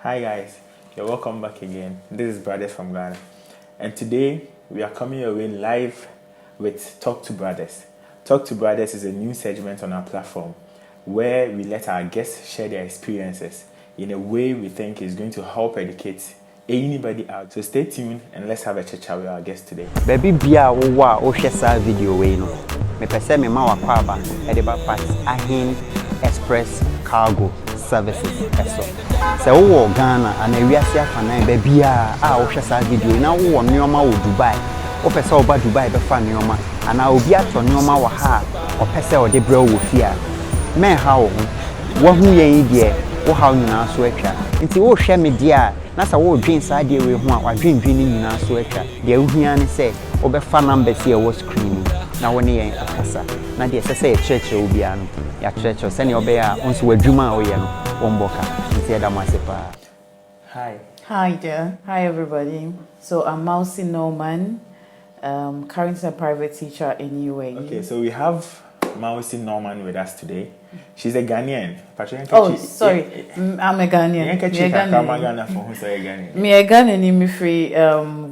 Hi guys, you're welcome back again. This is Brothers from Ghana, and today we are coming your way live with Talk to Brothers. Talk to Brothers is a new segment on our platform where we let our guests share their experiences in a way we think is going to help educate anybody out. So stay tuned and let's have a chat with our guest today. Baby bia wo share video we no. Me pese me ma wakwa edeba pass Ahin Express Cargo Services eso. Se wo Ghana ana wiase afana baby a wo share video na wo nneoma wo Dubai. Wo pese wo ba Dubai be fa nneoma ana obi ato nneoma wo ha wo pese wo de bra wo fia. Me ha wo hu yen die wo ha nyina so atwa. Nti wo hwe me dia na sa wo dwen sa de we hu a wadwendwen ni nyina so atwa. De ohia ne se wo be fa number se wo screen na woni yen akasa na de se church obi anu ya church se ne obe a onso wadwuma o ye no womboka nti eda masepa. Hi there. Hi everybody. So I'm Mausi Norman, currently a private teacher in UAE. Okay, so we have Mausi Norman with us today. She's a Ghanaian. Oh, sorry. I'm a Ghanaian. Me a Ghanaian me free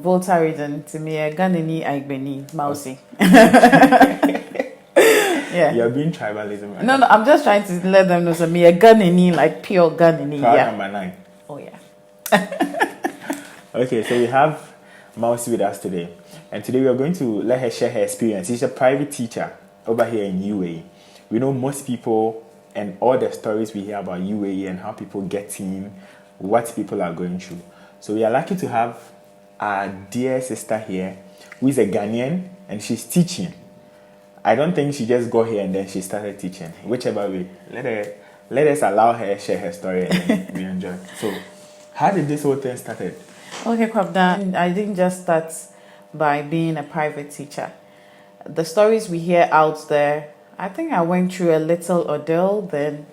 Volta region to me a Ghanaian Aigbeni Mausi. Yeah. You're being tribalism. Right? No, I'm just trying to let them know so me a Ghanaian like pure Ghanaian. Yeah. Number 9. Oh yeah. Okay, so we have Mausi with us today. And today we are going to let her share her experience. She's a private teacher over here in UAE. We know most people and all the stories we hear about UAE and how people get in, what people are going through. So we are lucky to have our dear sister here who is a Ghanaian and she's teaching. I don't think she just got here and then she started teaching. Whichever way, let us allow her share her story and then we enjoy. So how did this whole thing started? Okay, Kwabda, I didn't just start by being a private teacher. The stories we hear out there, I think I went through a little ordeal, then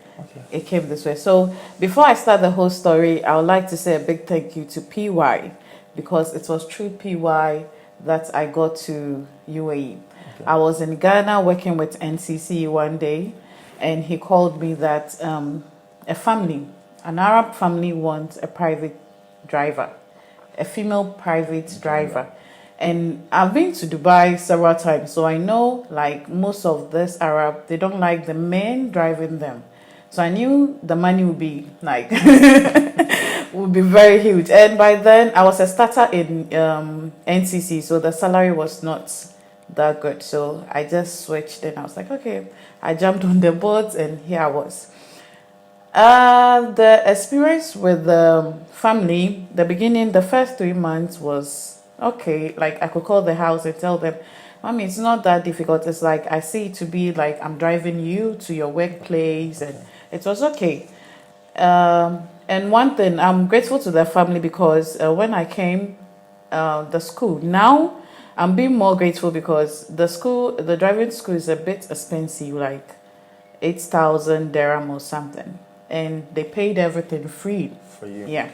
it came this way. So before I start the whole story, I would like to say a big thank you to PY because it was through PY that I got to UAE. Okay. I was in Ghana working with NCC one day and he called me that a family, an Arab family wants a private driver, a female private driver. And I've been to Dubai several times, so I know like most of this Arab, they don't like the men driving them. So I knew the money would be like, would be very huge. And by then I was a starter in NCC, so the salary was not that good. So I just switched and I was like, okay, I jumped on the boat and here I was. The experience with the family, the beginning, the first 3 months was okay. Like I could call the house and tell them, Mommy, it's not that difficult. It's like I see it to be like I'm driving you to your workplace, and it was okay. And one thing, I'm grateful to the family because when I came, the school, now I'm being more grateful because the driving school is a bit expensive, like 8,000 dirham or something. And they paid everything free. For you? Yeah.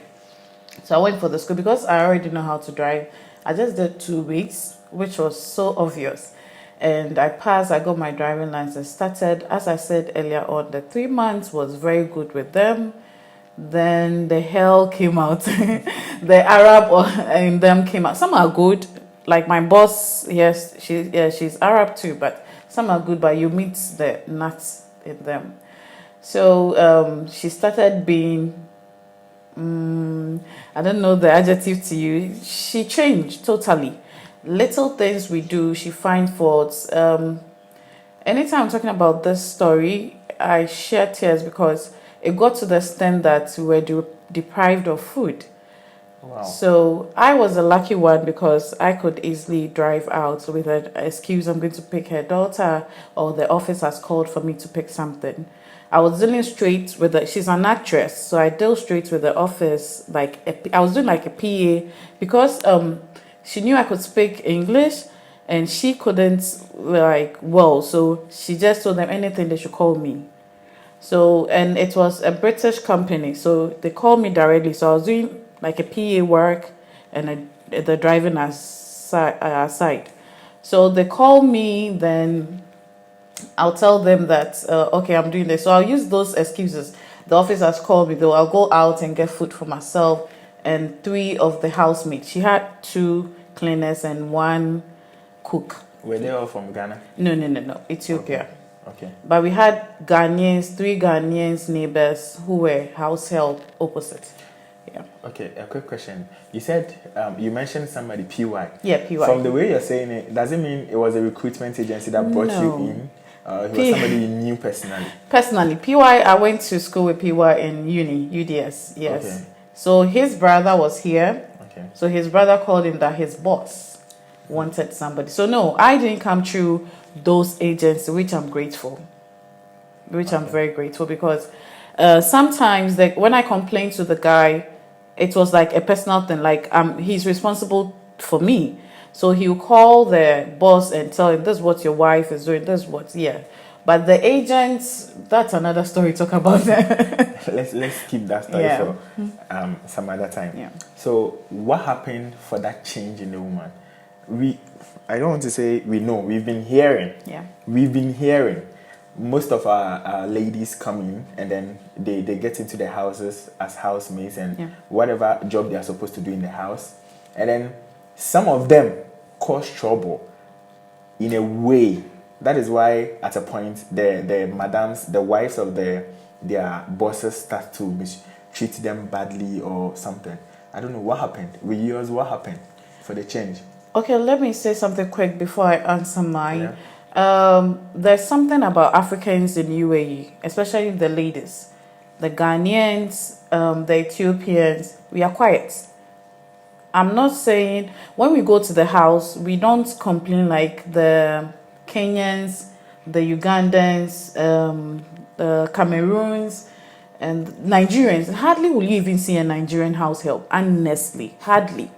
So I went for the school because I already know how to drive. I just did 2 weeks, which was so obvious. And I passed, I got my driving license, started, as I said earlier on, the 3 months was very good with them. Then the hell came out. The Arab in them came out. Some are good. Like my boss, yes, she's Arab too, but some are good, but you meet the nuts in them. So she started being, I don't know the adjective to use. She changed totally. Little things we do, she finds faults. Anytime I'm talking about this story, I shed tears because it got to the extent that we were deprived of food. Wow. So I was a lucky one because I could easily drive out with an excuse, I'm going to pick her daughter, or the office has called for me to pick something. I was dealing straight with she's an actress, so I dealt straight with the office. I was doing like a PA because she knew I could speak English and she couldn't so she just told them anything they should call me. So, and it was a British company, so they called me directly. So I was doing like a PA work and the driving aside. So they call me, then I'll tell them that, okay, I'm doing this. So I'll use those excuses. the office has called me, though, I'll go out and get food for myself and 3 of the housemates. She had 2 cleaners and 1 cook. Were they all from Ghana? No, Ethiopia. Okay. But we had Ghanaians, 3 Ghanaians neighbors who were house help opposite. Yeah. Okay, a quick question. You said, you mentioned somebody, PY. Yeah, PY. From the way you're saying it, does it mean it was a recruitment agency that brought you in? He was somebody you knew personally? Personally, PY, I went to school with PY in UDS, yes. Okay. So his brother was here. Okay. So his brother called him that his boss wanted somebody. So no, I didn't come through those agents, which I'm grateful. I'm very grateful because sometimes when I complained to the guy, it was like a personal thing, like he's responsible for me. So he'll call the boss and tell him, this is what your wife is doing, this is what, yeah. But the agents, that's another story, talk about that. let's keep that story for some other time. Yeah. So what happened for that change in the woman? I don't want to say we know, we've been hearing. Yeah. We've been hearing. Most of our ladies come in and then they get into their houses as housemaids and whatever job they are supposed to do in the house. And then some of them cause trouble in a way. That is why at a point the madams, the wives of their bosses start to mistreat them badly or something. I don't know what happened. With yours, what happened for the change? Okay, let me say something quick before I answer mine. Yeah. There's something about Africans in UAE, especially the ladies, the Ghanaians, the Ethiopians. We are quiet. I'm not saying when we go to the house, we don't complain like the Kenyans, the Ugandans, the Cameroons, and Nigerians. Hardly will you even see a Nigerian house help, honestly, hardly.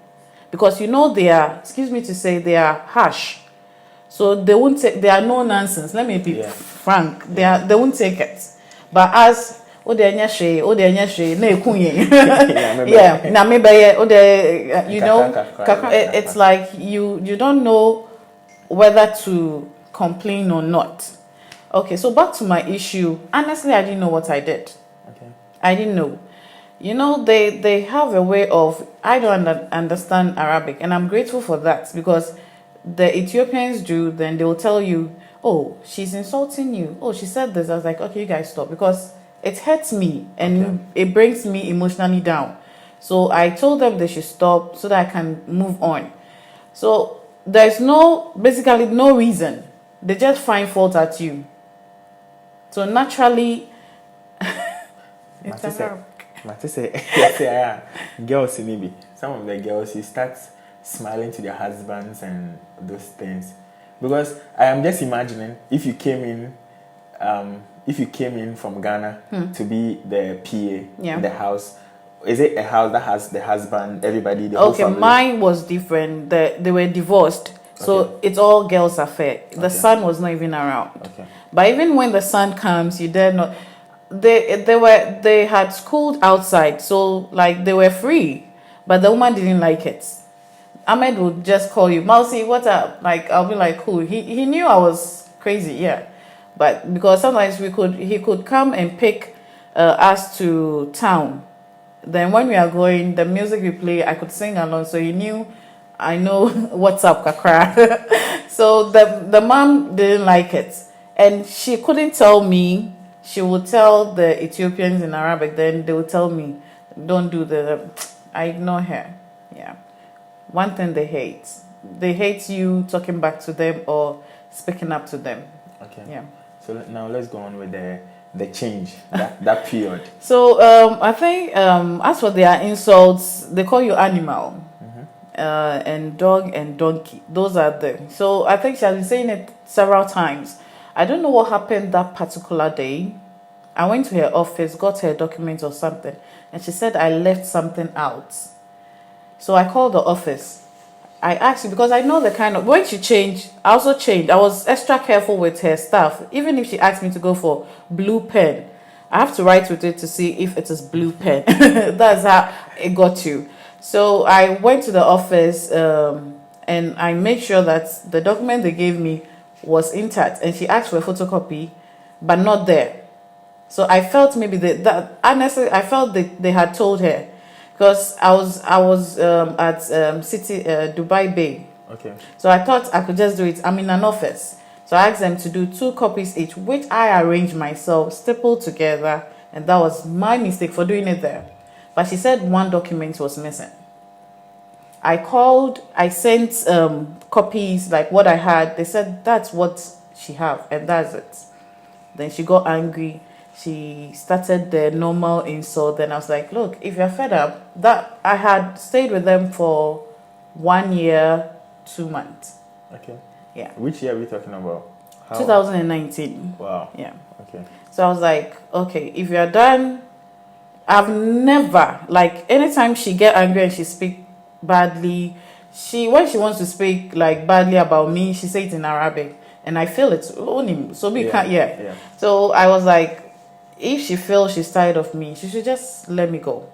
Because they are, excuse me to say, they are harsh. So they won't take, they are no nonsense. Let me be frank. They won't take it. But as yeah, it's like you don't know whether to complain or not. Okay, so back to my issue. Honestly, I didn't know what I did. Okay. I didn't know. They have a way of, I don't understand Arabic, and I'm grateful for that because the Ethiopians do, then they will tell you, oh, she's insulting you. Oh, she said this. I was like, okay, you guys stop, because it hurts me and it brings me emotionally down. So I told them they should stop so that I can move on. So there's basically no reason. They just find fault at you. So naturally, it's girls maybe some of the girls, you start smiling to their husbands and those things, because I am just imagining if you came in from Ghana to be the PA in the house. Is it a house that has the husband, everybody, the whole family? Mine was different. They were divorced, so it's all girls' affair. The son was not even around. But even when the son comes, you dare not. They had schooled outside, so like they were free, but the woman didn't like it. Ahmed would just call you, Mousy, what up? Like I'll be like, cool. He knew I was crazy, but because sometimes he could come and pick us to town. Then when we are going, the music we play, I could sing along, so he knew I know what's up, Kakra. So the mom didn't like it, and she couldn't tell me. She would tell the Ethiopians in Arabic, then they would tell me, don't do I ignore her. Yeah. One thing they hate you talking back to them or speaking up to them. Okay. Yeah. So now let's go on with the change, that period. So I think as for their insults, they call you animal. And dog and donkey. Those are them. So I think she has been saying it several times. I don't know what happened that particular day. I went to her office, got her documents or something, and she said I left something out. So I called the office. I asked her, because I know the kind of, when she changed, I also changed. I was extra careful with her stuff. Even if she asked me to go for blue pen, I have to write with it to see if it is blue pen. That's how it got to. So I went to the office and I made sure that the document they gave me was intact, and she asked for a photocopy, but not there. So I felt maybe that honestly, I felt that they had told her, because I was at City Dubai Bay. Okay. So I thought I could just do it. I'm in an office. So I asked them to do 2 copies each, which I arranged myself, stapled together, and that was my mistake for doing it there. But she said one document was missing. I called, I sent copies, like what I had. They said that's what she have, and that's it. Then she got angry. She started the normal insult. Then I was like, look, if you're fed up, that I had stayed with them for 1 year, 2 months. Okay. Yeah. Which year are we talking about? 2019. Wow. Yeah. Okay. So I was like, okay, if you're done, I've never, like, anytime she get angry and she speak badly, when she wants to speak like badly about me, she say it in Arabic, and I feel it. So we can't. Yeah. So I was like, if she feels she's tired of me, she should just let me go.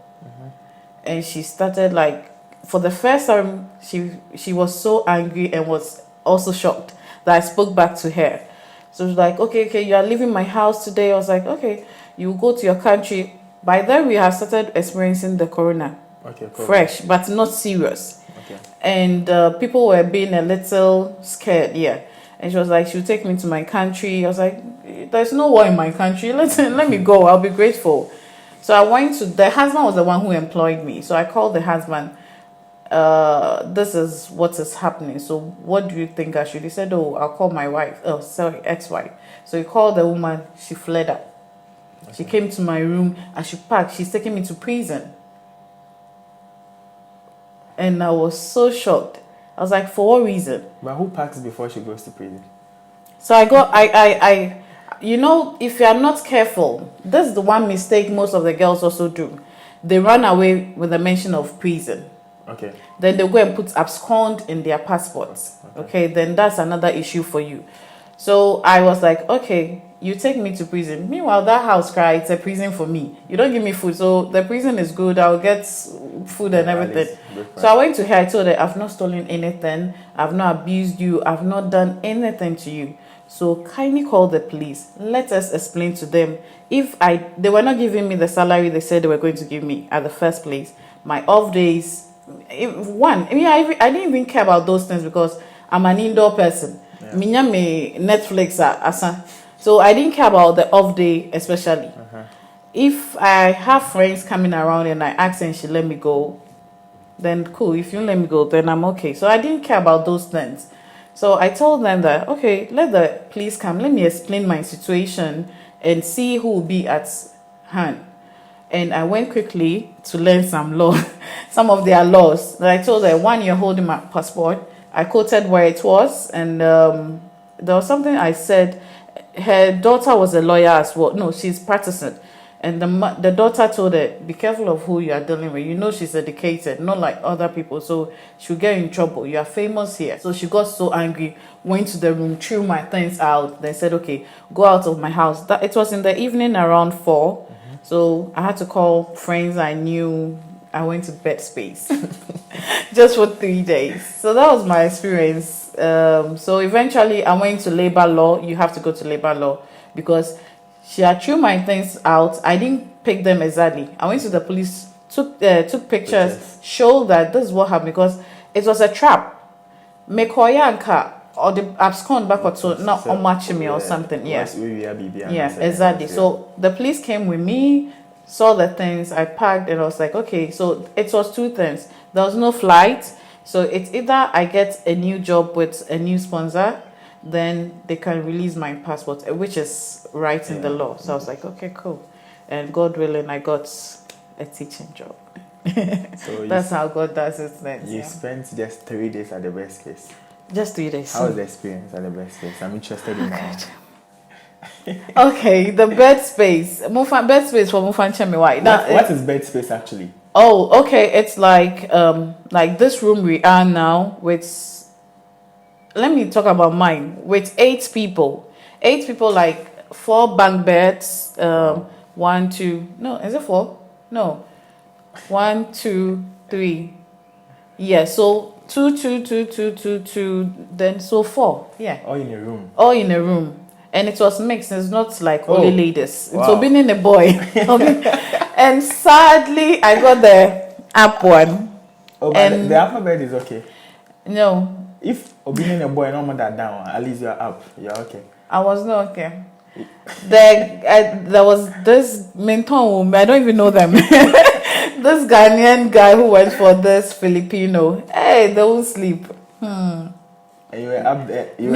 And she started, like, for the first time, she was so angry and was also shocked that I spoke back to her. So she was like, okay, you are leaving my house today. I was like, okay, you go to your country. By then, we have started experiencing the corona. Okay, cool. Fresh, but not serious. Okay. And people were being a little scared, yeah. And she was like, she'll take me to my country. I was like, there's no war in my country. Let me go. I'll be grateful. So I went to, the husband was the one who employed me. So I called the husband. This is what is happening. So what do you think I should? He said, oh, I'll call my wife. Oh, sorry, ex-wife. So he called the woman. She fled up. Okay. She came to my room and she packed. She's taking me to prison. And I was so shocked. I was like, for what reason? But who packs before she goes to prison? So I you know, if you are not careful, this is the one mistake most of the girls also do. They run away with the mention of prison. Okay. Then they go and put abscond in their passports. Okay, then that's another issue for you. So I was like, okay, you take me to prison. Meanwhile, that house cry, it's a prison for me. You don't give me food, so the prison is good. I'll get food and everything. So I went to her. I told her, I've not stolen anything. I've not abused you. I've not done anything to you. So kindly call the police. Let us explain to them. They were not giving me the salary they said they were going to give me at the first place. My off days, I didn't even care about those things because I'm an indoor person. Yeah. Netflix, so I didn't care about the off day, especially. If I have friends coming around and I ask and she let me go, then cool. If you let me go, then I'm okay. So I didn't care about those things. So I told them that, okay, let the police come. Let me explain my situation and see who will be at hand. And I went quickly to learn some law, some of their laws. And I told her, 1 year holding my passport. I quoted where it was. And there was something I said. Her daughter was a lawyer as well. No, she's practicing. And the daughter told her, be careful of who you are dealing with. You know she's educated, not like other people. So she'll get in trouble. You are famous here. So she got so angry, went to the room, threw my things out. Then said, okay, go out of my house. It was in the evening around 4. So I had to call friends I knew. I went to bed space just for 3 days. So that was my experience. So eventually I went to labor law. You have to go to labor law because she had threw my things out. I didn't pick them exactly. I went to the police, took pictures, showed that this is what happened because it was a trap. Mekoyanka or the abscond back or so, not on match me or something. Yeah, exactly. So the police came with me, saw the things, I packed, and I was like, okay. So it was 2 things. There was no flight. So it's either I get a new job with a new sponsor, then they can release my passport, which is right in the law. So I was like, okay, cool. And God willing, I got a teaching job. So that's how God does it then. You spent just 3 days at the best case. Just 3 days. How was the experience at the best case? I'm interested in that. Okay, the bed space. Bed space for Mufan Chemiwai. What is bed space actually? Oh, okay. It's like this room we are now with. Let me talk about mine with 8 people. 8 people, like 4 bunk beds. 1, 2. No, is it 4? No. 1, 2, 3. Yeah. So 2, 2, 2, 2, 2, 2. Then so 4. Yeah. All in a room. All in a room. And it was mixed. It's not like only ladies. Wow. It's Obinin a boy. Okay. And sadly, I got the up one. Oh, but and the alphabet is okay. No. If Obinin a boy, no more that down, at least you're up. You're okay. I was not okay. There was this mentor woman, I don't even know them. This Ghanaian guy who went for this Filipino. Hey, they won't sleep. And you were up there. But you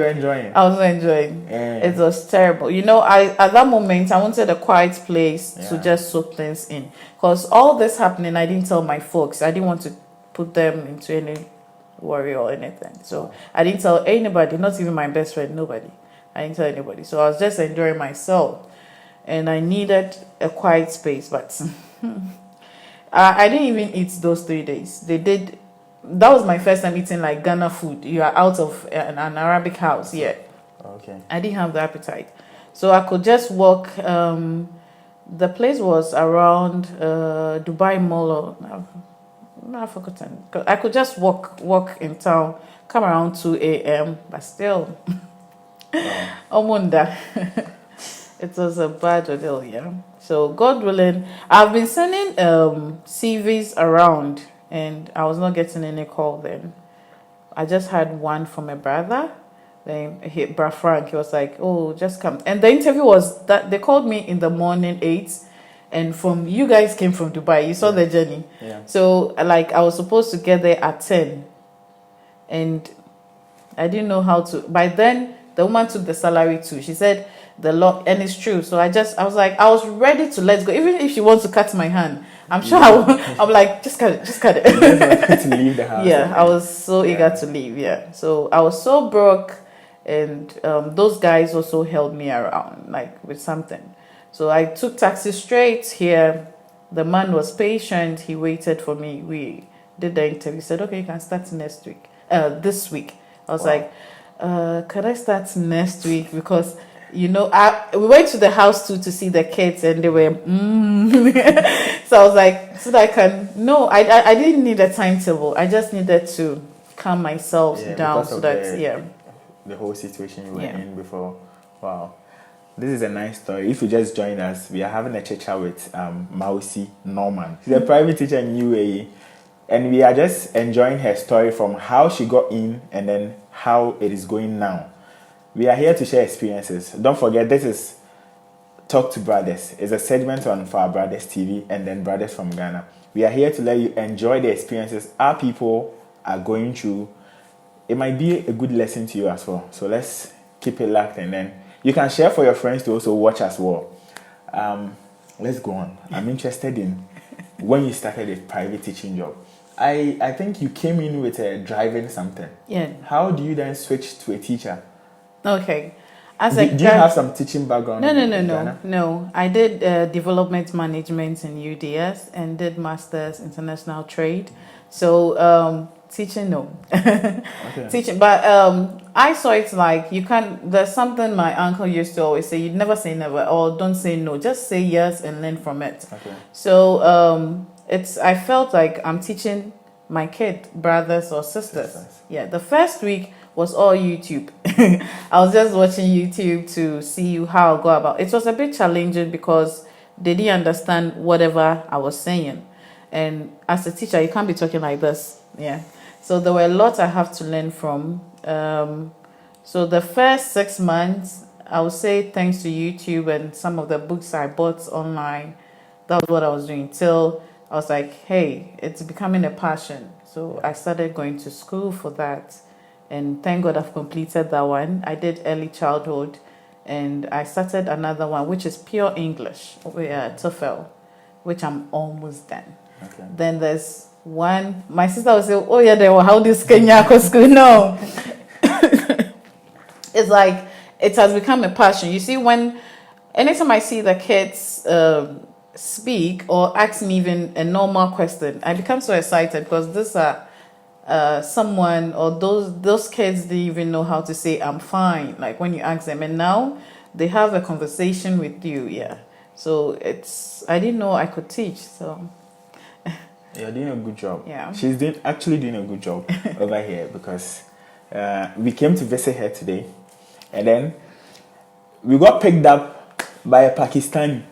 were enjoying. I was enjoying. Yeah. It was terrible. You know, at that moment I wanted a quiet place to just soak things in. Because all this happening, I didn't tell my folks. I didn't want to put them into any worry or anything. So I didn't tell anybody, not even my best friend, nobody. I didn't tell anybody. So I was just enjoying myself. And I needed a quiet space. But I didn't even eat those 3 days. That was my first time eating like Ghana food. You are out of an Arabic house. Yeah. Okay. I didn't have the appetite. So I could just walk. The place was around Dubai Mall. No, I've forgotten. I could just walk in town, come around 2 a.m. But still, Omunda. It was a bad ordeal, yeah. So God willing, I've been sending CVs around, and I was not getting any call then. I just had one from a brother. Then Bra Frank, he was like, "Oh, just come." And the interview was that they called me in the morning 8. And from you guys came from Dubai, you saw the journey. Yeah. So like I was supposed to get there at 10, and I didn't know how to. By then, the woman took the salary too. She said and it's true. So I was like, I was ready to let go, even if she wants to cut my hand. I'm sure I'm like, just cut it. You just wanted to leave the house. Yeah, I was so eager to leave. Yeah, so I was so broke, and those guys also held me around like with something. So I took taxi straight here. The man was patient. He waited for me. We did the interview. He said, "Okay, you can start next week. This week." I was like, "Can I start next week?" Because we went to the house too to see the kids, and they were. So I was like, "So that I can." No, I didn't need a timetable. I just needed to calm myself down so that the whole situation you were in before. Wow. This is a nice story. If you just join us, we are having a chat with Mausi Norman. She's a private teacher in UAE, and we are just enjoying her story from how she got in and then how it is going now. We are here to share experiences. Don't forget, this is Talk to Brothers. It's a segment on For Our Brothers TV and then Brothers from Ghana. We are here to let you enjoy the experiences our people are going through. It might be a good lesson to you as well. So let's keep it locked, and then you can share for your friends to also watch as well. Let's go on. I'm interested in when you started a private teaching job. I think you came in with driving something. Yeah. How do you then switch to a teacher? Okay. Do you have some teaching background? No. I did development management in UDS and did master's international trade. So teaching, no. Okay. Teaching, but I saw it like there's something my uncle used to always say: you never say never, or don't say no, just say yes and learn from it. Okay. So I felt like I'm teaching my kid, brothers or sisters. Yeah, the first week was all YouTube. I was just watching YouTube to see how I go about. It was a bit challenging because they didn't understand whatever I was saying. And as a teacher, you can't be talking like this. Yeah. So there were a lot I have to learn from. So the first 6 months, I would say thanks to YouTube and some of the books I bought online, that was what I was doing till I was like, hey, it's becoming a passion. So I started going to school for that. And thank God I've completed that one. I did early childhood, and I started another one, which is pure English, TOEFL, which I'm almost done. Okay. Then there's one, my sister would say, "Oh yeah, how this Kenya school?" No. It's like, it has become a passion. You see, anytime I see the kids speak or ask me even a normal question, I become so excited because these are someone, or those kids didn't even know how to say "I'm fine," like when you ask them, and now they have a conversation with you. Yeah, so I didn't know I could teach. So you're doing a good job. Yeah, she's actually doing a good job over here, because We came to visit her today, and then we got picked up by a Pakistani.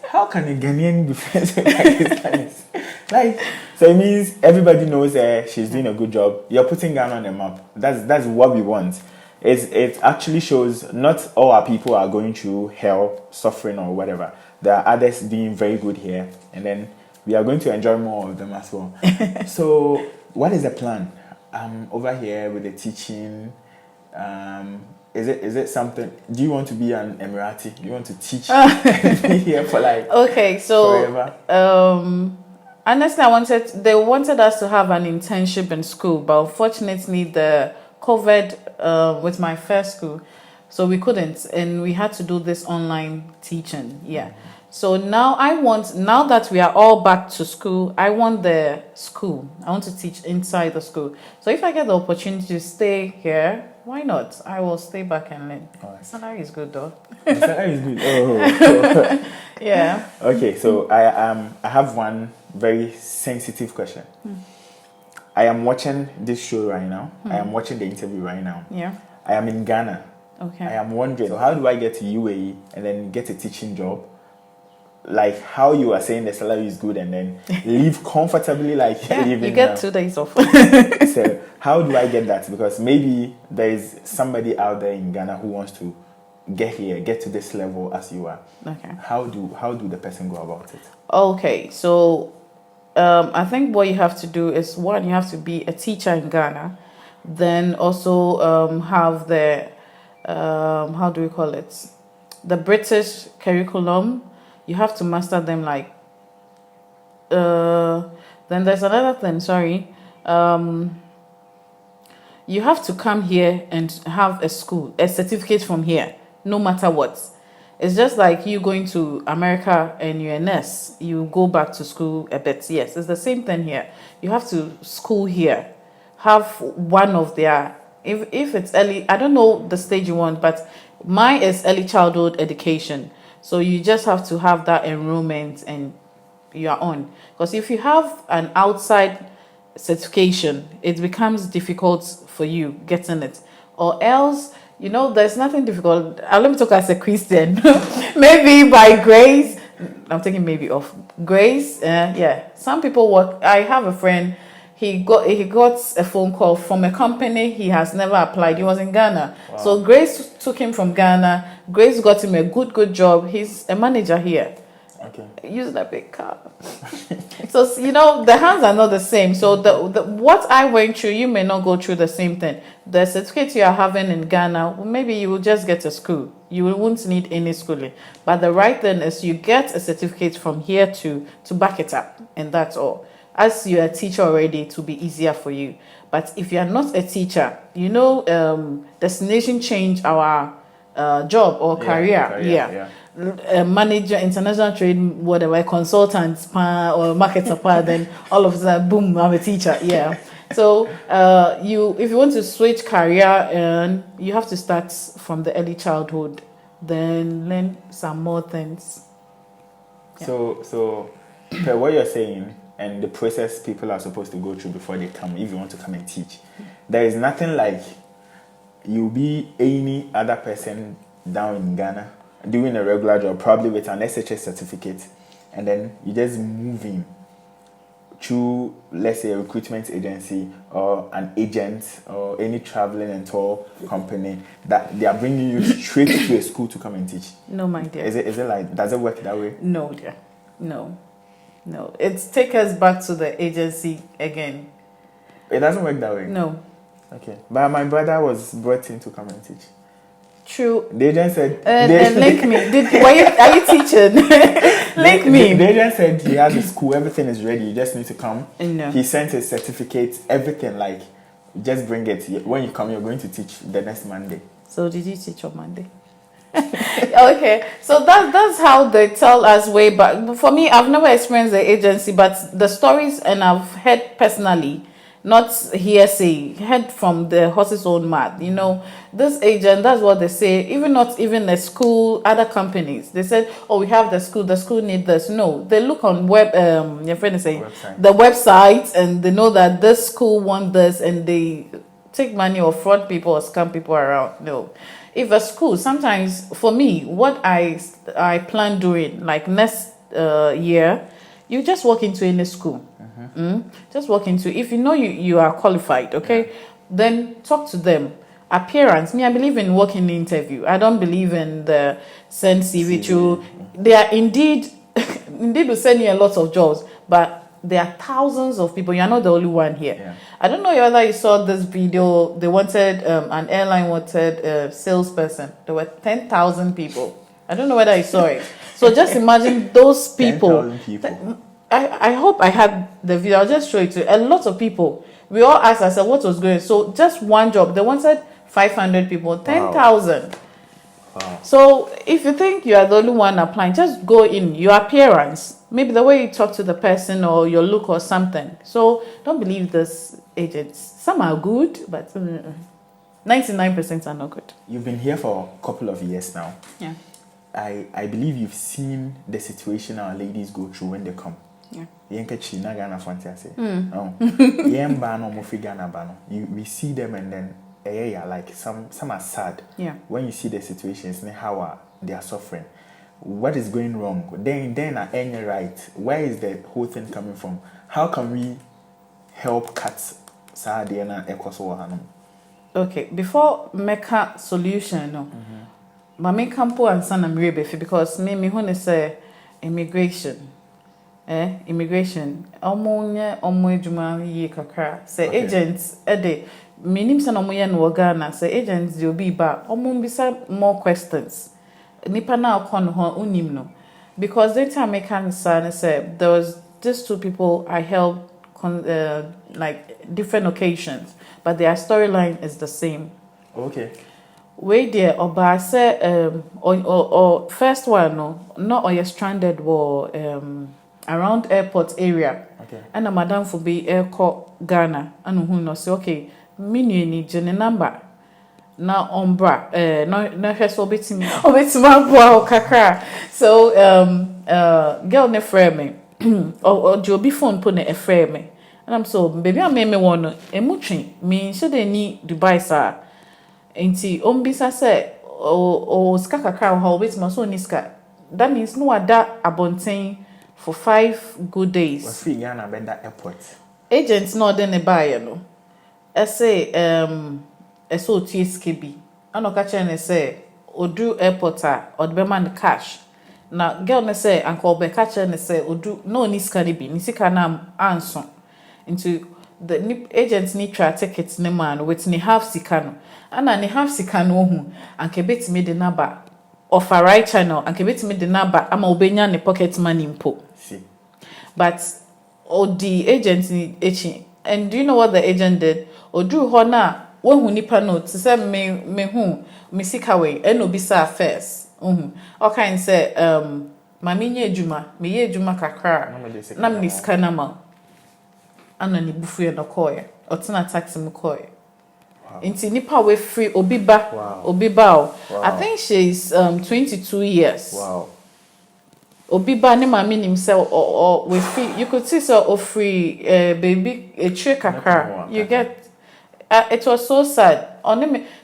How can a Ghanaian be friends with Pakistanis? Like, so it means everybody knows she's doing a good job. You're putting Ghana on the map. That's what we want. It actually shows not all our people are going through hell, suffering, or whatever. There are others being very good here, and then we are going to enjoy more of them as well. So, what is the plan? Over here with the teaching. Is it something? Do you want to be an Emirati? Do you want to teach and be here for like forever? Honestly, they wanted us to have an internship in school, but unfortunately the COVID with my first school, so we couldn't, and we had to do this online teaching. Yeah. So now now that we are all back to school, I want the school. I want to teach inside the school. So if I get the opportunity to stay here, why not? I will stay back and learn. Right. Salary is good though. The salary is good. Oh. Yeah. Okay, so I have one very sensitive question. I am watching this show right now. I am watching the interview right now. Yeah. I am in Ghana. Okay. I am wondering, so how do I get to UAE and then get a teaching job? Like how you are saying the salary is good and then live comfortably like living. You get 2 days off. So how do I get that? Because maybe there is somebody out there in Ghana who wants to get here, get to this level as you are. Okay. How do the person go about it? Okay, so I think what you have to do is, one, you have to be a teacher in Ghana, then also have the how do we call it, the British curriculum. You have to master them. Like then there's another thing, you have to come here and have a certificate from here, no matter what. It's just like you going to America and you're a nurse. You go back to school a bit. Yes, it's the same thing here. You have to school here. Have one of their, if it's early, I don't know the stage you want, but mine is early childhood education. So you just have to have that enrollment and you are on. Because if you have an outside certification, it becomes difficult for you getting it. Or else, there's nothing difficult. Let me talk as a Christian. Maybe by grace, I'm taking maybe off. Grace, yeah. Some people work. I have a friend, he got a phone call from a company he has never applied. He was in Ghana. Wow. So Grace took him from Ghana. Grace got him a good job. He's a manager here. Okay. Using a big car. So, the hands are not the same. So the what I went through, you may not go through the same thing. The certificate you are having in Ghana, maybe you will just get a school. You won't need any schooling. But the right thing is you get a certificate from here to back it up. And that's all. As you're a teacher already, it will be easier for you. But if you are not a teacher, destination change our job or career. Manager, international trade, whatever, consultant, or marketer, then all of a sudden, boom, I'm a teacher. Yeah. So if you want to switch career, you have to start from the early childhood, then learn some more things. Yeah. So what you're saying, and the process people are supposed to go through before they come, if you want to come and teach, there is nothing like you'll be any other person down in Ghana doing a regular job, probably with an SHS certificate, and then you just move in through, let's say, a recruitment agency or an agent or any traveling and tour company, that they are bringing you straight to a school to come and teach. No, my dear. Is it like, does it work that way? No, dear. No. It's take us back to the agency again. It doesn't work that way? No. Okay. But my brother was brought in to come and teach. True. The agent said... link me. Are you teaching? Link me. The agent said he has a school, everything is ready, you just need to come. No. He sent his certificate, everything, like, just bring it. When you come, you're going to teach the next Monday. So did you teach on Monday? Okay, so that's how they tell us way back. For me, I've never experienced the agency, but the stories, and I've heard personally, not hearsay, heard from the horse's own mouth. This agent, that's what they say. Not even a school, other companies, they said, oh, we have the school need this. No, they look on your friend is saying the website, and they know that this school want this, and they take money or fraud people or scam people around. No. If a school, sometimes for me, what I plan doing, like next year, you just walk into any school. Just walk into, if you know you are qualified, okay, then talk to them. Appearance, me, I believe in working interview. I don't believe in the send CV to. They are indeed will send you a lot of jobs, but there are thousands of people. You're not the only one here. Yeah. I don't know whether you saw this video. They wanted an airline wanted a salesperson. There were 10,000 people. I don't know whether you saw it. So just imagine those people. 10,000 people. I hope I had the video. I'll just show it to you. A lot of people. We all asked ourselves what was going on. So just one job. They wanted 500 people, 10,000. Wow. So if you think you are the only one applying, just go in. Your appearance, maybe the way you talk to the person or your look or something. So don't believe this agents. Some are good, but 99% are not good. You've been here for a couple of years now. Yeah. I believe you've seen the situation our ladies go through when they come. Yeah. We see them and then like some are sad. Yeah. When you see the situations, how they are suffering, what is going wrong? Then at any right, where is the whole thing coming from? How can we help cut Sahadiana Ekoso? Okay, before make a solution, no. Mami kampo and son am rebefi because me hone say immigration. Immigration. Omo edwuma yi kakra. Say agents ede minim se no mo ye no Ghana say agents dey obi ba omo bisa more questions. Nipa na akon ho unim no. Because the time I can say there was just two people I helped like different occasions, but their storyline is the same. Okay. Wait there, Oba say or first one no or you stranded war around airport area. Okay. And a madam for be airport Ghana and who no say okay, minu ni jene number. Na ombra no hweso betimi abua kakra. So girl ne frame me or jobi phone put ne frame me. And I'm so baby I me one emutwi me should they need Dubai sir. Enti ombisa say o ska kakra ho betimi so ni ska. That means no ada abonten for 5 good days. Was free Ghana benda airport. Agents no dey ne buy no. I say eso TSKB. Ano ka che ne say odu airport or be man cash. Na girl ne say anko be ka che ne say odu no ni sika ne bi ni sika na anso. Into the agents need try tickets ne man with ni half sika no. Ana ni half sika no hu anke betimi de number of a right channel anke betimi de number ama obenya ne pocket money mpo. See. But the agent ni echi. And do you know what the agent did? Odu ho na when hu nipa no to say me hu me sika we eno bisa first. Okay say mami nye adwuma, me ye adwuma kakra. Na me sika na ma. Ana ni bufu ye no koye. Otina taxi mu koye. Inti nipa we free obiba. Wow. Obiba. I think she's 22 years. Wow. Obiba ne mami nim say or we free. You could see so free baby a trick kakra. You get it was so sad.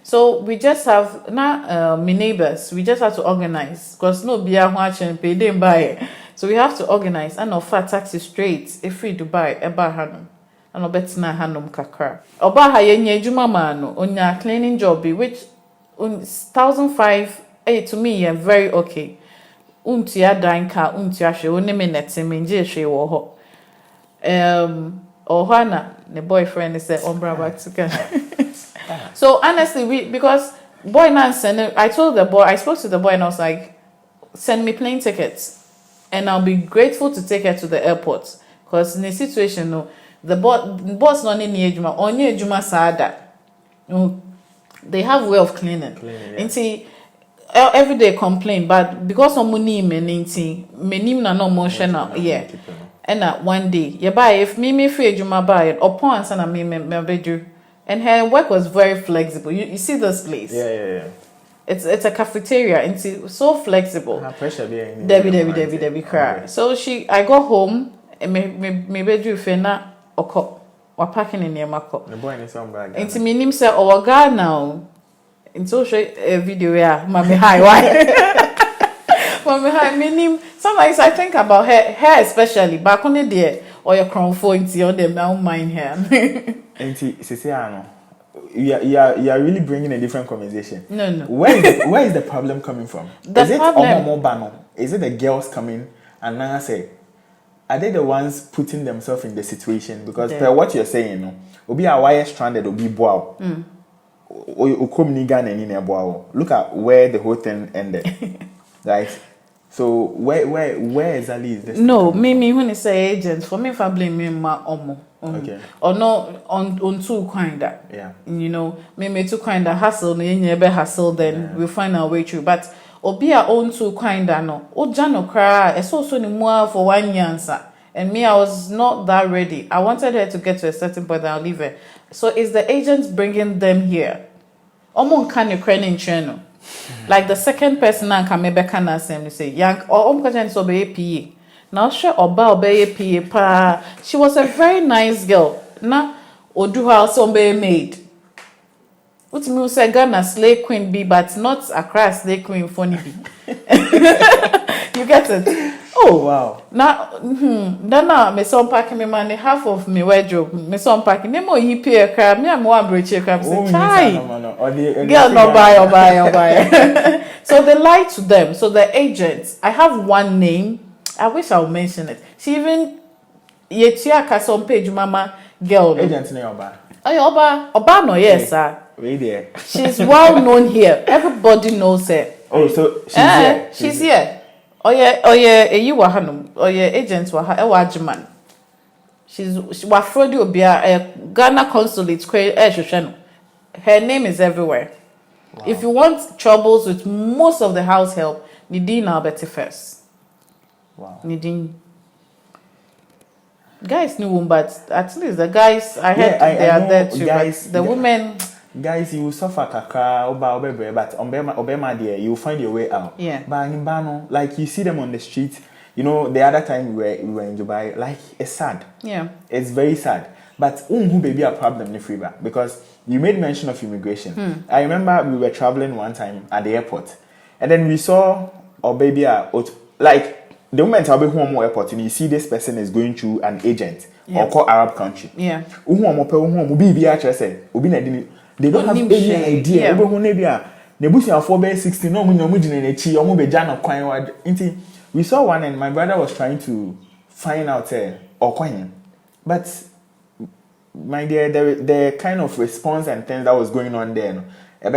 So we just have now my neighbors. We just have to organize because no beer watching pay them buy. So we have to organize and offer taxi straight if free Dubai eba hanum. And obetina hanum kakra. Oba ha yenye juma mano onya cleaning job which 1,500 to me yeah very okay. Untia danka untia hwe oneme netime nje hwe wo ho. Ohana the boyfriend is say ombra back together. So honestly because boy now send I told the boy I spoke to the boy and I was like send me plane tickets and I'll be grateful to take her to the airport because in the situation no the boss not in ejuma onye ejuma saada. They have way of cleaning. Yeah. Every day complain but because of money menim na no emotional yeah. And one day you buy if me free ejuma buy it upon and me bedu. And her work was very flexible. You see this place? Yeah. It's a cafeteria. It's so flexible. Pressure being Debbie cry. So I got home and me bedroom fena oko. We're packing in your mako. The boy in some bag. Into me name say oh God now. Into a video yeah, mommy hi why? Mommy hi meaning sometimes I think about hair especially back on the day or your crown phone into them now mind hair. And you are really bringing a different conversation. No. Where is the problem coming from? Is it the girls coming and now say, are they the ones putting themselves in the situation? Because per what you're saying, no, obi a wire stranded obi bow. Look at where the whole thing ended. Right? So where exactly is this? No, me when you say agents, for me if I blame me my omo. Okay. Or no on two kinda. Yeah. You know, me two kinda hustle, no hustle, then we'll find our way through. But obi a own two kinda no. O jano cry, it's also ni more for 1 year answer. And me, I was not that ready. I wanted her to get to a certain point and I'll leave her. So is the agents bringing them here? Omo can you credit in channel? Like the second person and come back and say, young or can so be PA. Now sure oba obey PA pa. She was a very nice girl. Na odu house obey maid. What me say Ghana slay queen be, but not Accra slay queen funny be. You get it? Oh wow. Now me son packing me money half of me wardrobe. Me son packing me more EPA crab. Me am one bridge crab. Say chai. Girl no buy. So they lied to them. So the agents. I have one name. I wish I would mention it. She even yetia kason page mama girl. Agent name Oba. Oh Oba no yes sir. Wait there. She's well known here. Everybody knows her. Oh so she's here. She's here. Oh yeah, you were hanum. Oh yeah, agents were Wajiman. She's Wafrodi Obia, a Ghana consulate. Her name is everywhere. Wow. If you want troubles with most of the house help, Nidine Alberti first. Wow. Nidine. Guys knew, but at least the guys I heard they are there too. Guys, the women. Guys, you will suffer kakra oba but obema there you will find your way out. Yeah. But in Bano, like you see them on the street, you know, the other time we were in Dubai, like it's sad. Yeah. It's very sad. But who baby a problem in Freeba because you made mention of immigration. I remember we were traveling one time at the airport, and then we saw our baby like the moment I'll be home airport and you see this person is going through an agent or call Arab country. Yeah. They don't have any idea. We saw one and my brother was trying to find out but my dear, the kind of response and things that was going on there. And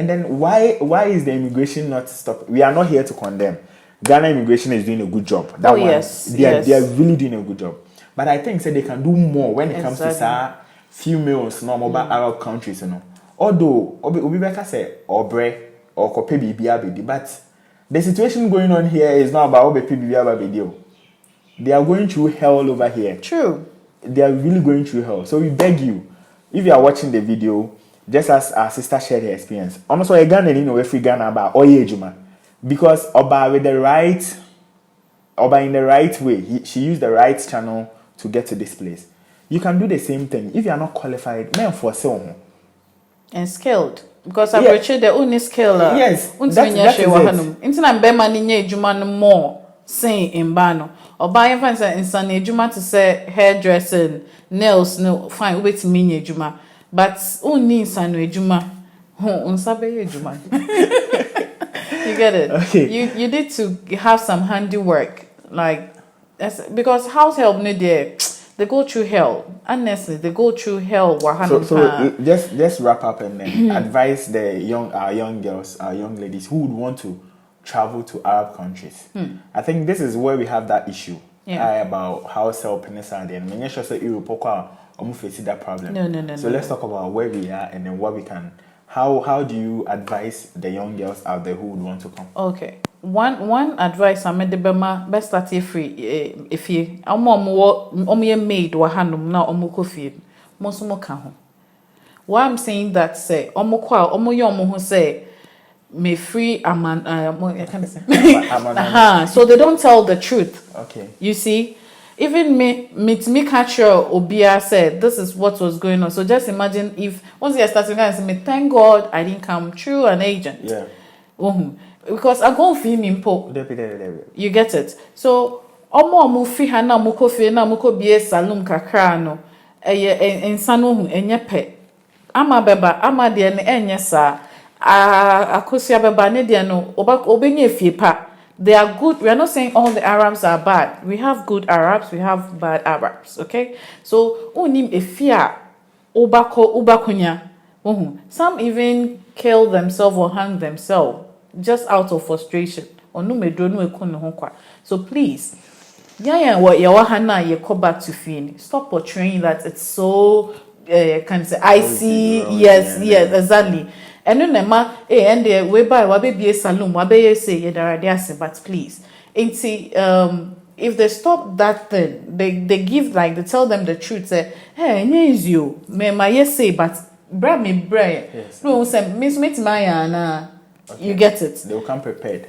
then why is the immigration not stopped? We are not here to condemn. Ghana immigration is doing a good job. They are really doing a good job. But I think they can do more when it comes to females, normal Arab countries, you know. Although obi better say obre or kope bibia, but the situation going on here is not about obe bibia. They are going through hell over here. True. They are really going through hell. So we beg you, if you are watching the video, just as our sister shared her experience. Almost like Ghana, you know, every Ghana about Oye Juma. Because Oba in the right way, she used the right channel to get to this place. You can do the same thing if you are not qualified. Men for sale and skilled because I'm rich the only skill. Yes, that is it. Intina bema ninye ejuma no more saying in bano. Oba yen fan say insan ejuma to say hairdressing, nails no fine wait me ejuma. But only insan ejuma. Unsabe ejuma. You get it? Okay. You need to have some handiwork, like because house help need they go through hell. Honestly, they go through hell. So just wrap up and then advise our young girls, our young ladies who would want to travel to Arab countries. I think this is where we have that issue about house help and many sure say Europe almost face that problem. No. So let's talk about where we are and then what we can. How do you advise the young girls out there who would want to come? Okay. One advice I made the bema best start free if you omo made wa hanum na omo kofi mosumo ka ho. Why I'm saying that say omo kwa omo ye omo ho say may free I can't say. So they don't tell the truth. Okay. You see, even me catch your Obia said this is what was going on. So just imagine if once you're starting guys, me thank God I didn't come through an agent. Yeah. Because I go film impo. You get it. So omo fi ha na muko fi na muko bie salon kakra no ensa no hu enye pe ama beba ama de ne enye sa akosia beba ne de no obenye fie pa. They are good. We are not saying all the Arabs are bad. We have good Arabs, we have bad Arabs, okay? So unim efia ubakonya. Some even kill themselves or hang themselves just out of frustration. So please, what back to feeling. Stop portraying that it's so can say icy. Yes, exactly. And then and the way by wabe salon wabe say but please. If they stop that thing, they give they tell them the truth. Say, hey, is you. Me say, but bra me bra. Yes. No, say miss my you get it. They'll come prepared.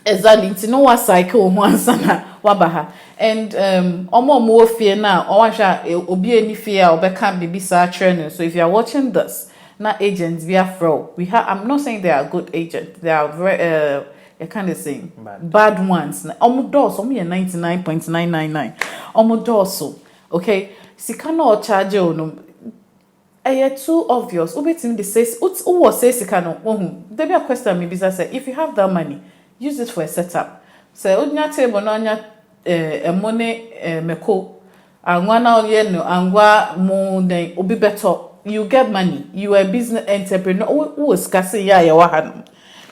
Exactly. To know what cycle once wabaha. And omo mo fear now. Obi any fear or can't be training. So if you are watching this. Not agents, we are fraud. I'm not saying they are good agents. They are very, I can't say bad ones. Almost doors, only 99.999. Almost doors, okay. Sikano or charge no. Too obvious. Ubetim the says, who was say sikano? There be a question. Maybe say if you have that money, use it for a setup. Say unya table no anya money meko. Angwana oyeno angwa mo den obi better. You get money. You are a business entrepreneur.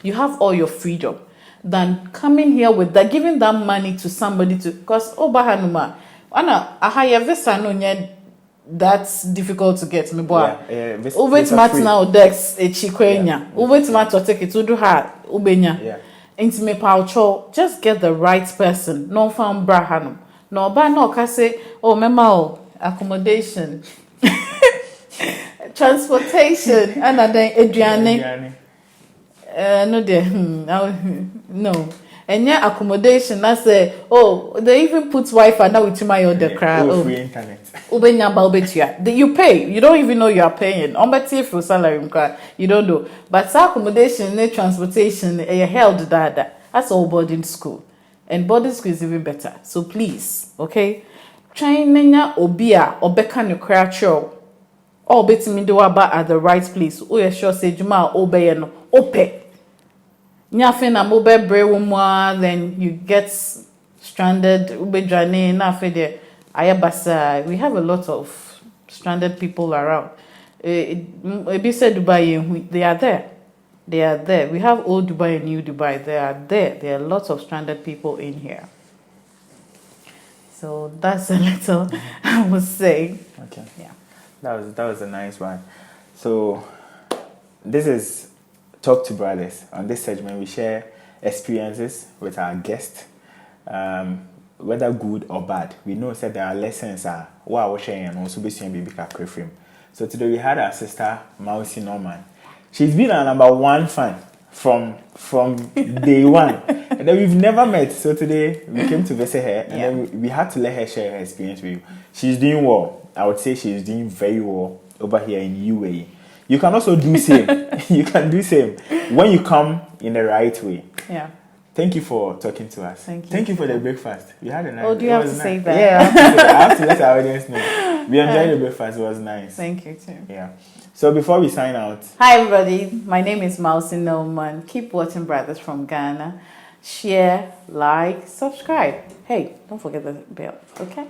You have all your freedom. Than coming here with that, giving that money to somebody to because bahanuma. That's difficult to get me boy. Over mat now dex a chikwenya. Over mat or take it to do her ubenya. Yeah. Intimate poucho. Just get the right person. No found brahanum. No ba no kase mema accommodation. Transportation and then Adriane. No dear. No. And yeah, accommodation. I say, they even put Wi-Fi now with my other crowd. Free internet. You pay. You don't even know you are paying. On my for salary, you don't know. But accommodation, transportation, you held that. That's all boarding school. And boarding school is even better. So please, okay? Try nenya obia obeka no cracho. All betting me do about at the right place. You sure say Juma obey no ope. Nyafe na mobe brewumwa, then you get stranded. Ube jane na fede ayabasa. We have a lot of stranded people around. Ebi said Dubai, they are there. They are there. We have old Dubai and new Dubai. They are there. There are lots of stranded people in here. So that's a little I was saying. Okay. Yeah. That was a nice one. So this is Talk to Brothers. On this segment, we share experiences with our guests, whether good or bad. We know that there are lessons what we're sharing and also be sharing baby frame. So today we had our sister Mausi Norman. She's been our #1 fan from day one, and then we've never met. So today we came to visit her, and then we had to let her share her experience with you. She's doing well. I would say she's doing very well over here in UAE. You can also do same. You can do same when you come in the right way. Yeah. Thank you for talking to us. Thank you. Thank you for the breakfast. We had a nice. Oh, do you have to say that? Yeah, I have to let our audience know. We enjoyed the breakfast. It was nice. Thank you too. Yeah. So before we sign out. Hi everybody. My name is Mausi Norman. Keep watching Brothers from Ghana. Share, like, subscribe. Hey, don't forget the bell. Okay.